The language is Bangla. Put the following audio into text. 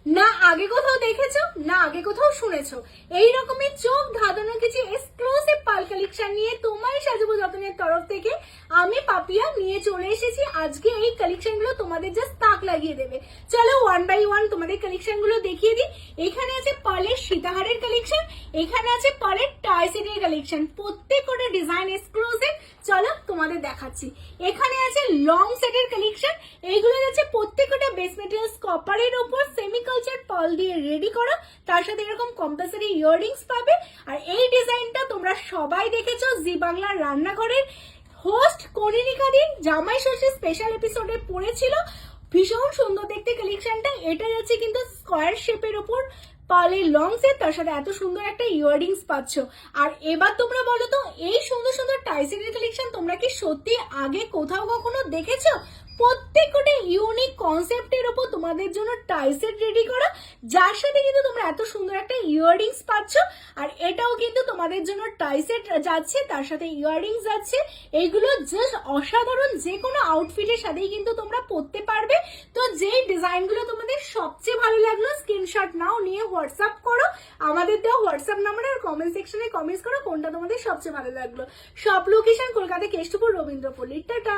না আগে কোথাও দেখেছো, না আগে কোথাও শুনেছো এই রকমের চোখ ধাঁধানো কিছু এক্সক্লুসিভ পাল কালেকশন নিয়ে তোমার সাজাবো যতনের তরফ থেকে আমি পাপিয়া নিয়ে চলে এসেছি। আজকে এই কালেকশন গুলো তোমাদের জাস্ট তাক লাগিয়ে দেবে। চলো ওয়ান বাই ওয়ান তোমাদের কালেকশন গুলো দেখিয়ে দিই। এখানে আছে পালের সীতাহারের কালেকশন, এখানে আছে পালের টাই সেটের কালেকশন, প্রত্যেকটা ডিজাইন এক্সক্লুসিভ। চলো তোমাদের দেখাচ্ছি। এখানে আছে লং সেটের কালেকশন, এইগুলো আছে প্রত্যেকটা বেস মেটেরিয়ালস কপারের উপর সেমি কালচার পাল দিয়ে রেডি করা, তার সাথে এরকম কম্পালসারি ইয়াররিংস পাবে। আর এই ডিজাইনটা তোমরা সবাই দেখেছো জি বাংলার রান্নাঘরের হোস্ট কনিনিকা দিন জামাই ষষ্ঠী স্পেশাল এপিসোডে পড়েছিল। ভীষণ সুন্দর দেখতে কালেকশনটা। এটা যাচ্ছে কিন্তু স্কোয়ার শেপের উপর পালের লং সেট, তার সাথে এত সুন্দর একটা ইয়াররিংস পাচ্ছ। আর এবার তোমরা বলো তো এই সুন্দর সুন্দর টাইসেটের কালেকশন তোমরা কি সত্যি আগে কোথাও কখনো দেখেছো? প্রত্যেকটা ইউনিক কনসেপ্টের উপর তোমাদের জন্য টাইসেট রেডি করা, যার সাথে কিন্তু তোমরা এত সুন্দর একটা ইয়াররিংস পাচ্ছ। আর এটাও কিন্তু তোমাদের জন্য টাইসেট যাচ্ছে, তার সাথে ইয়াররিংস যাচ্ছে। এইগুলো জাস্ট অসাধারণ, যে কোনো আউটফিটের সাথেই কিন্তু তোমরা পরতে পারবে। তো যেই ডিজাইনগুলো তোমাদের সবচেয়ে ভালো লাগলো স্ক্রিনশট নাও, নিয়ে হোয়াটসঅ্যাপ করো আমাদের দেওয়া হোয়াটসঅ্যাপ নাম্বারে, আর কমেন্ট সেকশনে কমেন্টস করো কোনটা তোমাদের সবচেয়ে ভালো লাগলো। সব লোকেশন কলকাতা কেষ্টপুর রবীন্দ্রপল্লী। টাটা।